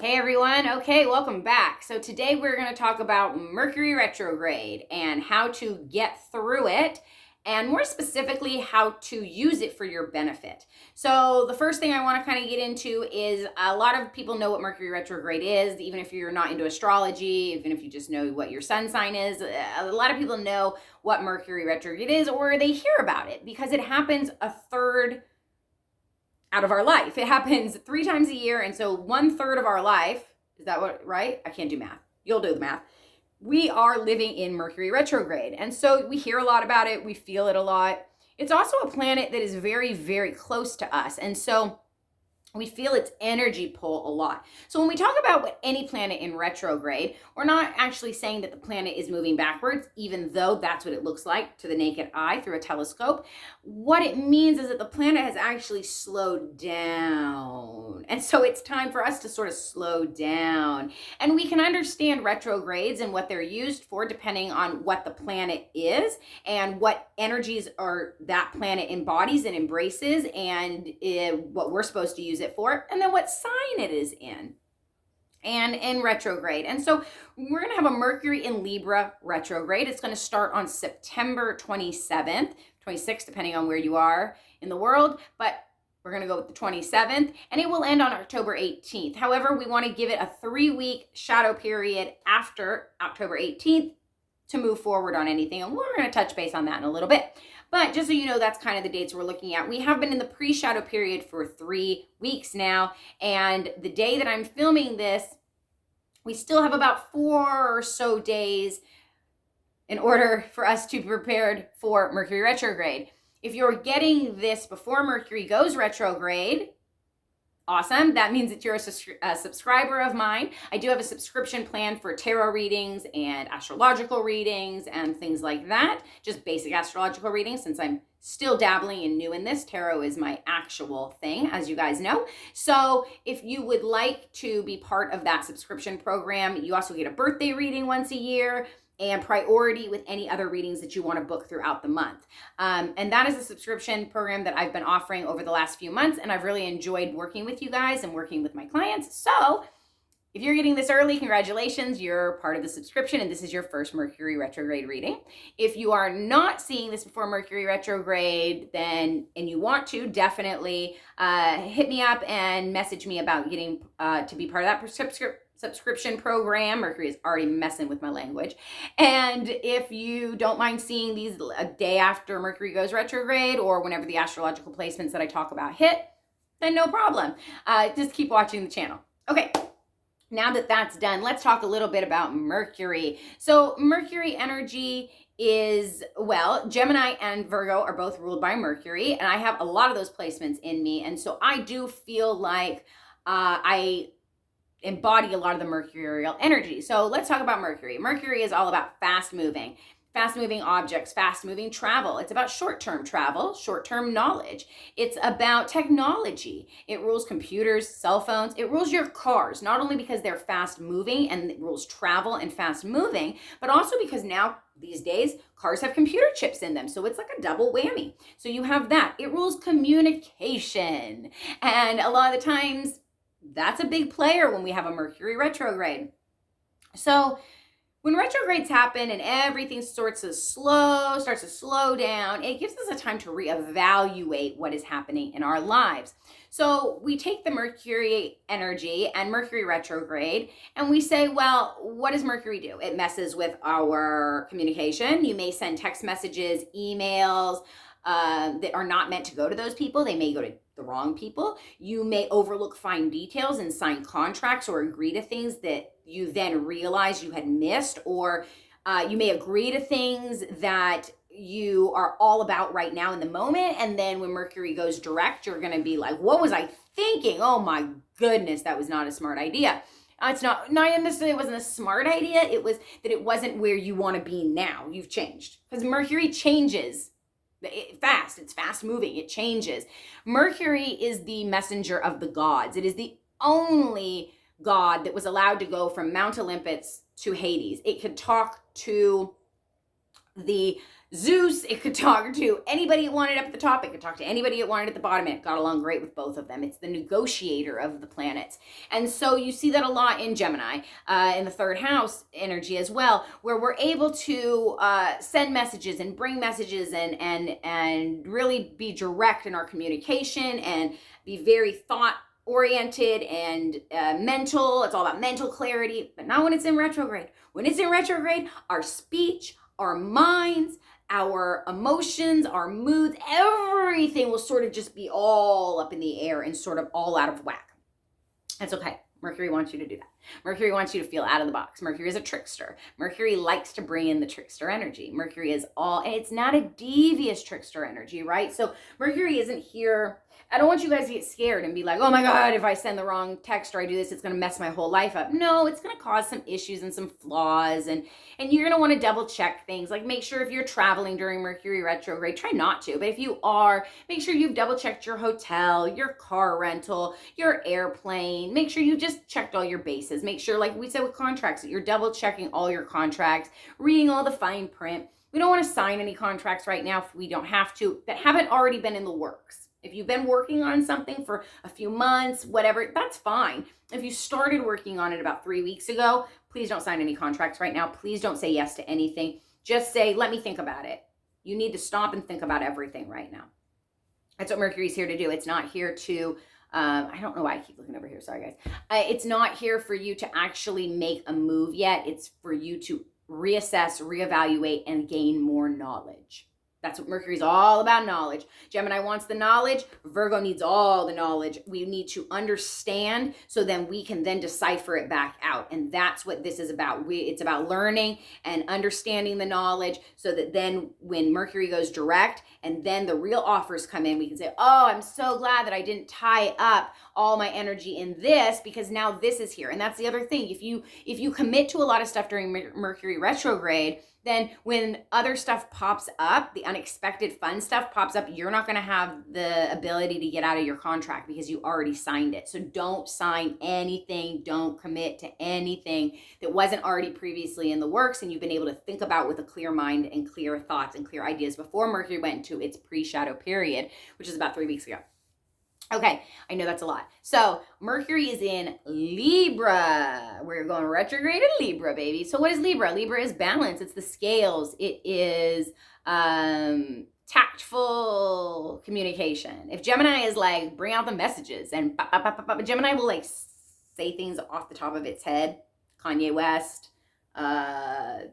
Hey everyone, okay, welcome back. So today we're going to talk about Mercury retrograde and how to get through it, and more specifically, how to use it for your benefit. So the first thing I want to kind of get into is a lot of people know what Mercury retrograde is, even if you're not into astrology, even if you just know what your sun sign is. A lot of people know what Mercury retrograde is, or they hear about it because it happens a third out of our life. It happens 3 times a year, and so 1/3 of our life, is that what, right? I can't do math. You'll do the math. We are living in Mercury retrograde, and so we hear a lot about it. We feel it a lot. It's also a planet that is very, very close to us, and so we feel its energy pull a lot. So when we talk about what any planet in retrograde, we're not actually saying that the planet is moving backwards, even though that's what it looks like to the naked eye through a telescope. What it means is that the planet has actually slowed down. And so it's time for us to sort of slow down. And we can understand retrogrades and what they're used for depending on what the planet is and what energies are that planet embodies and embraces, and what we're supposed to use it for, and then what sign it is in and in retrograde. And so we're going to have a Mercury in Libra retrograde. It's going to start on September 27th, 26th, depending on where you are in the world, but we're going to go with the 27th, and it will end on October 18th. However, we want to give it a 3-week shadow period after October 18th to move forward on anything, and we're going to touch base on that in a little bit. But just so you know, that's kind of the dates we're looking at. We have been in the pre-shadow period for 3 weeks now, and the day that I'm filming this, we still have about 4 or so days in order for us to be prepared for Mercury retrograde. If you're getting this before Mercury goes retrograde, awesome. That means that you're a subscriber of mine. I do have a subscription plan for tarot readings and astrological readings and things like that. Just basic astrological readings, since I'm still dabbling and new in this. Tarot is my actual thing, as you guys know. So if you would like to be part of that subscription program, you also get a birthday reading once a year and priority with any other readings that you want to book throughout the month. And that is a subscription program that I've been offering over the last few months, and I've really enjoyed working with you guys and working with my clients. So if you're getting this early, congratulations, you're part of the subscription, and this is your first Mercury retrograde reading. If you are not seeing this before Mercury retrograde, then, and you want to, definitely hit me up and message me about getting to be part of that subscription program. Mercury is already messing with my language. And if you don't mind seeing these a day after Mercury goes retrograde or whenever the astrological placements that I talk about hit, then no problem. Just keep watching the channel. Okay. Now that that's done, let's talk a little bit about Mercury. So Mercury energy is, well, Gemini and Virgo are both ruled by Mercury, and I have a lot of those placements in me. And so I do feel like I embody a lot of the mercurial energy. So let's talk about Mercury. Mercury is all about fast moving objects, fast moving travel. It's about short-term travel, short-term knowledge. It's about technology. It rules computers, cell phones. It rules your cars, not only because they're fast moving and it rules travel and fast moving, but also because now these days cars have computer chips in them. So it's like a double whammy. So you have that. It rules communication. And a lot of the times that's a big player when we have a Mercury retrograde. So when retrogrades happen and everything starts to slow down, it gives us a time to reevaluate what is happening in our lives. So we take the Mercury energy and Mercury retrograde and we say, well, what does Mercury do? It messes with our communication. You may send text messages, emails that are not meant to go to those people. They may go to the wrong people. You may overlook fine details and sign contracts or agree to things that you then realize you had missed, or you may agree to things that you are all about right now in the moment, and then when Mercury goes direct, you're going to be like, what was I thinking? Oh my goodness, that was not a smart idea. It's not necessarily it wasn't a smart idea. It was that it wasn't where you want to be now. You've changed, because Mercury changes fast. It's fast moving. It changes. Mercury is the messenger of the gods. It is the only god that was allowed to go from Mount Olympus to Hades. It could talk to the Zeus. It could talk to anybody it wanted up at the top. It could talk to anybody it wanted at the bottom. And it got along great with both of them. It's the negotiator of the planets. And so you see that a lot in Gemini, in the third house energy as well, where we're able to send messages and bring messages and really be direct in our communication and be very thought oriented and mental. It's all about mental clarity, but not when it's in retrograde. When it's in retrograde, our speech, our minds, our emotions, our moods, everything will sort of just be all up in the air and sort of all out of whack. That's okay. Mercury wants you to do that. Mercury wants you to feel out of the box. Mercury is a trickster. Mercury likes to bring in the trickster energy. Mercury is and it's not a devious trickster energy, right? So Mercury isn't here. I don't want you guys to get scared and be like, oh my God, if I send the wrong text or I do this, it's going to mess my whole life up. No, it's going to cause some issues and some flaws. And you're going to want to double check things. Like make sure if you're traveling during Mercury retrograde, try not to. But if you are, make sure you've double checked your hotel, your car rental, your airplane. Make sure you just checked all your bases. Make sure, like we said with contracts, that you're double checking all your contracts, reading all the fine print. We don't want to sign any contracts right now if we don't have to, that haven't already been in the works. If you've been working on something for a few months, whatever, that's fine. If you started working on it about 3 weeks ago, please don't sign any contracts right now. Please don't say yes to anything. Just say, let me think about it. You need to stop and think about everything right now. That's what Mercury's here to do. It's not here to, I don't know why I keep looking over here. Sorry, guys. It's not here for you to actually make a move yet. It's for you to reassess, reevaluate, and gain more knowledge. That's what Mercury's all about, knowledge. Gemini wants the knowledge. Virgo needs all the knowledge. We need to understand so then we can then decipher it back out. And that's what this is about. It's about learning and understanding the knowledge so that then when Mercury goes direct and then the real offers come in, we can say, oh, I'm so glad that I didn't tie up all my energy in this because now this is here. And that's the other thing. If you commit to a lot of stuff during Mercury retrograde, then when other stuff pops up, the unexpected fun stuff pops up, you're not going to have the ability to get out of your contract because you already signed it. So don't sign anything. Don't commit to anything that wasn't already previously in the works and you've been able to think about with a clear mind and clear thoughts and clear ideas before Mercury went into its pre-shadow period, which is about 3 weeks ago. Okay, I know that's a lot. So Mercury is in Libra. We're going retrograde in Libra, baby. So what is Libra? Libra is balance. It's the scales. It is tactful communication. If Gemini is like, bring out the messages and Gemini will like say things off the top of its head. Kanye West, Bob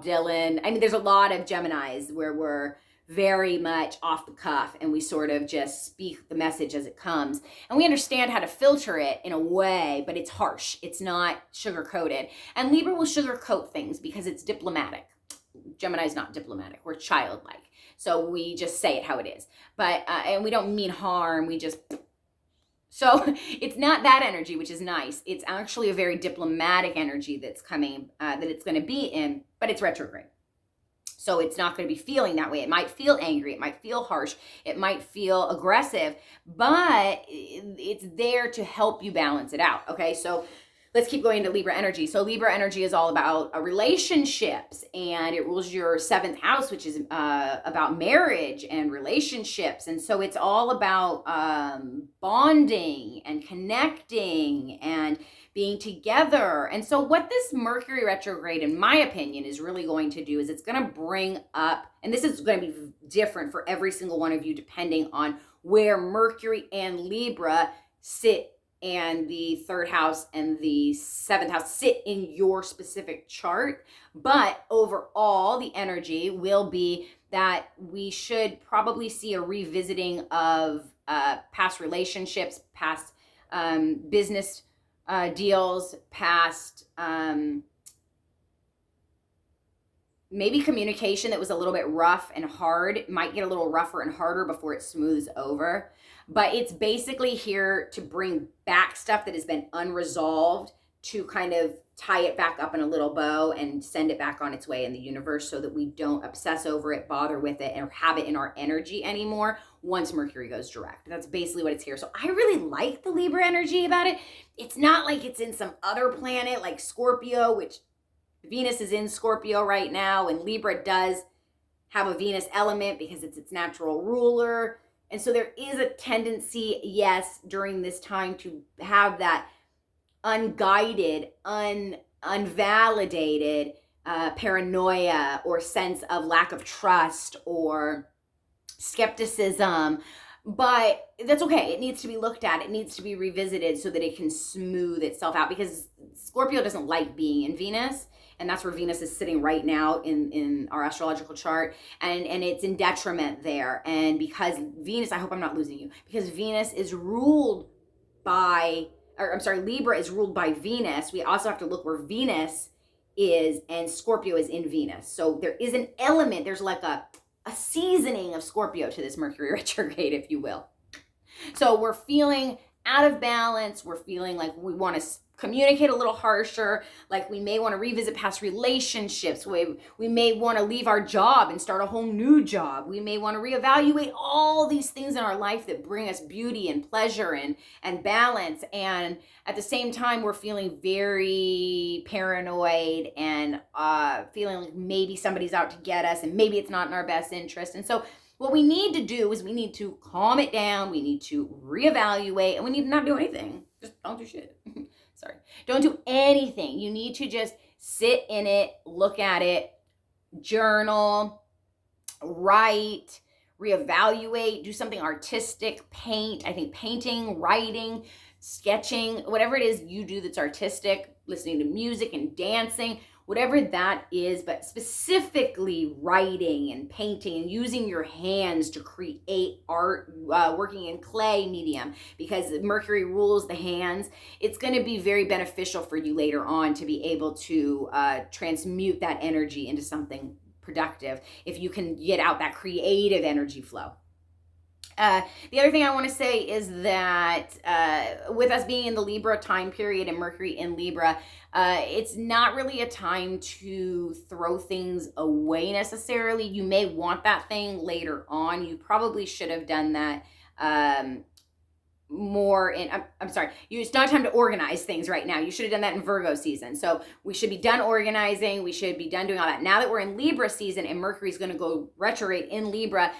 Dylan. I mean, there's a lot of Geminis where we're very much off the cuff and we sort of just speak the message as it comes. And we understand how to filter it in a way, but it's harsh. It's not sugar-coated. And Libra will sugar-coat things because it's diplomatic. Gemini's not diplomatic. We're childlike. So we just say it how it is. But, and we don't mean harm. We just... So it's not that energy, which is nice. It's actually a very diplomatic energy that's coming, that it's going to be in, but it's retrograde. So it's not going to be feeling that way. It might feel angry. It might feel harsh. It might feel aggressive, but it's there to help you balance it out. Okay, so let's keep going into Libra energy. So Libra energy is all about relationships, and it rules your 7th house, which is about marriage and relationships. And so it's all about bonding and connecting and being together. And so what this Mercury retrograde, in my opinion, is really going to do is it's going to bring up, and this is going to be different for every single one of you depending on where Mercury and Libra sit and the 3rd house and the 7th house sit in your specific chart. But overall, the energy will be that we should probably see a revisiting of past relationships, past business deals, past maybe communication that was a little bit rough and hard. It might get a little rougher and harder before it smooths over. But it's basically here to bring back stuff that has been unresolved, to kind of tie it back up in a little bow and send it back on its way in the universe so that we don't obsess over it, bother with it, and have it in our energy anymore once Mercury goes direct. That's basically what it's here. So I really like the Libra energy about it. It's not like it's in some other planet like Scorpio, which Venus is in Scorpio right now, and Libra does have a Venus element because it's its natural ruler. And so there is a tendency, yes, during this time to have that unguided, unvalidated paranoia or sense of lack of trust or skepticism. But that's okay. It needs to be looked at. It needs to be revisited so that it can smooth itself out, because Scorpio doesn't like being in Venus. And that's where Venus is sitting right now in our astrological chart. And it's in detriment there. And because Venus, I hope I'm not losing you, because Venus is ruled by, or I'm sorry, Libra is ruled by Venus. We also have to look where Venus is, and Scorpio is in Venus. So there is an element, there's like a seasoning of Scorpio to this Mercury retrograde, if you will. So we're feeling out of balance. We're feeling like we want to communicate a little harsher, like we may want to revisit past relationships. We may want to leave our job and start a whole new job. We may want to reevaluate all these things in our life that bring us beauty and pleasure and balance. And at the same time, we're feeling very paranoid and feeling like maybe somebody's out to get us and maybe it's not in our best interest. And so what we need to do is we need to calm it down. We need to reevaluate, and we need to not do anything. Just don't do shit. Sorry. Don't do anything. You need to just sit in it, look at it, journal, write, reevaluate, do something artistic, paint. I think painting, writing, sketching, whatever it is you do that's artistic, listening to music and dancing, whatever that is, but specifically writing and painting and using your hands to create art, working in clay medium, because Mercury rules the hands. It's going to be very beneficial for you later on to be able to transmute that energy into something productive if you can get out that creative energy flow. The other thing I want to say is that with us being in the Libra time period and Mercury in Libra, it's not really a time to throw things away necessarily. You may want that thing later on. You probably should have done that more in, I'm sorry, it's not time to organize things right now. You should have done that in Virgo season. So we should be done organizing. We should be done doing all that. Now that we're in Libra season and Mercury's going to go retrograde in Libra,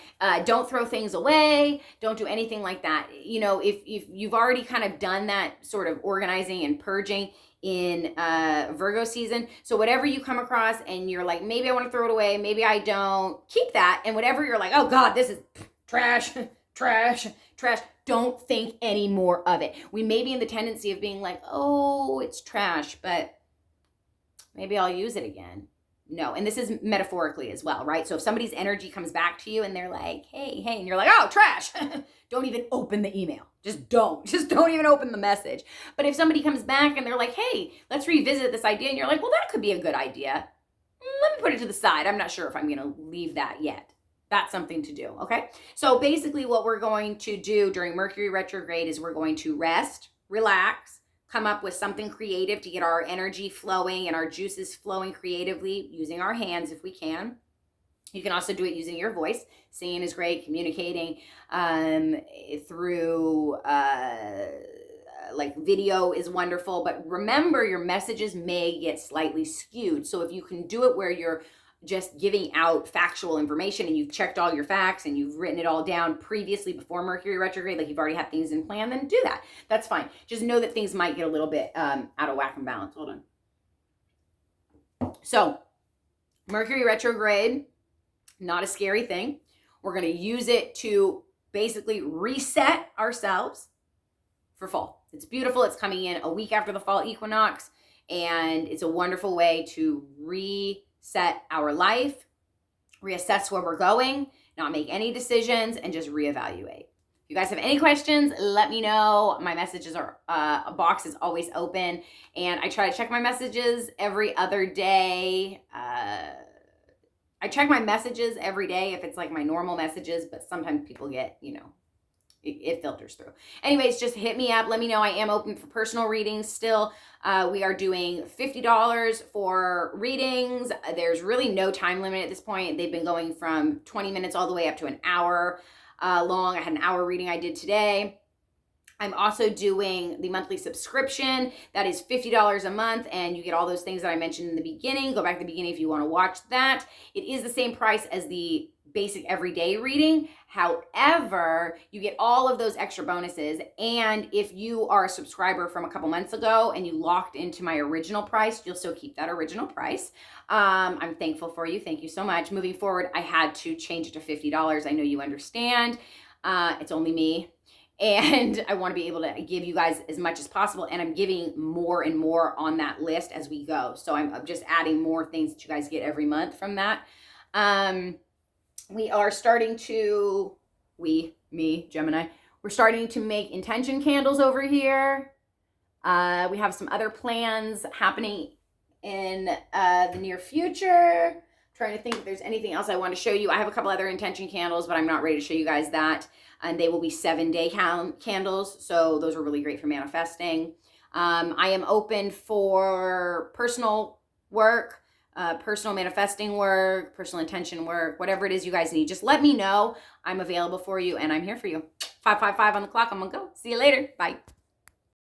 don't throw things away. Don't do anything like that. You know, if you've already kind of done that sort of organizing and purging in Virgo season. So whatever you come across and you're like, maybe I want to throw it away, maybe I don't, keep that. And whatever you're like, oh God, this is trash, trash, trash, don't think any more of it. We may be in the tendency of being like, oh, it's trash, but maybe I'll use it again. No, and this is metaphorically as well, right? So if somebody's energy comes back to you and they're like, hey, and you're like, oh, trash, don't even open the email. Just don't even open the message. But if somebody comes back and they're like, hey, let's revisit this idea, and you're like, well, that could be a good idea. Let me put it to the side. I'm not sure if I'm going to leave that yet. That's something to do, okay? So basically what we're going to do during Mercury retrograde is we're going to rest, relax, come up with something creative to get our energy flowing and our juices flowing creatively using our hands if we can. You can also do it using your voice. Singing is great, communicating through like video is wonderful, but remember your messages may get slightly skewed. So if you can do it where you're just giving out factual information and you've checked all your facts and you've written it all down previously before Mercury retrograde, like you've already had things in plan, then do that. That's fine. Just know that things might get a little bit out of whack and balance. Hold on. So Mercury retrograde, not a scary thing. We're going to use it to basically reset ourselves for fall. It's beautiful. It's coming in a week after the fall equinox, and it's a wonderful way to reset our life, reassess where we're going, not make any decisions, and just reevaluate. If you guys have any questions, let me know. My messages are, a box is always open, and I try to check my messages every other day. I check my messages every day if it's like my normal messages, but sometimes people get, it filters through. Anyways, just hit me up. Let me know. I am open for personal readings still. We are doing $50 for readings. There's really no time limit at this point. They've been going from 20 minutes all the way up to an hour long. I had an hour reading I did today. I'm also doing the monthly subscription. That is $50 a month, and you get all those things that I mentioned in the beginning. Go back to the beginning if you want to watch that. It is the same price as the basic everyday reading. However, you get all of those extra bonuses. And if you are a subscriber from a couple months ago and you locked into my original price, you'll still keep that original price. I'm thankful for you. Thank you so much. Moving forward, I had to change it to $50. I know you understand. It's only me. And I want to be able to give you guys as much as possible. And I'm giving more and more on that list as we go. So I'm just adding more things that you guys get every month from that. We are starting to, Gemini, we're starting to make intention candles over here. We have some other plans happening in the near future. Trying to think if there's anything else I want to show you. I have a couple other intention candles, but I'm not ready to show you guys that. And they will be 7-day candles. So those are really great for manifesting. I am open for personal work, personal manifesting work, personal intention work, whatever it is you guys need. Just let me know. I'm available for you and I'm here for you. 555 on the clock. I'm going to go. See you later. Bye.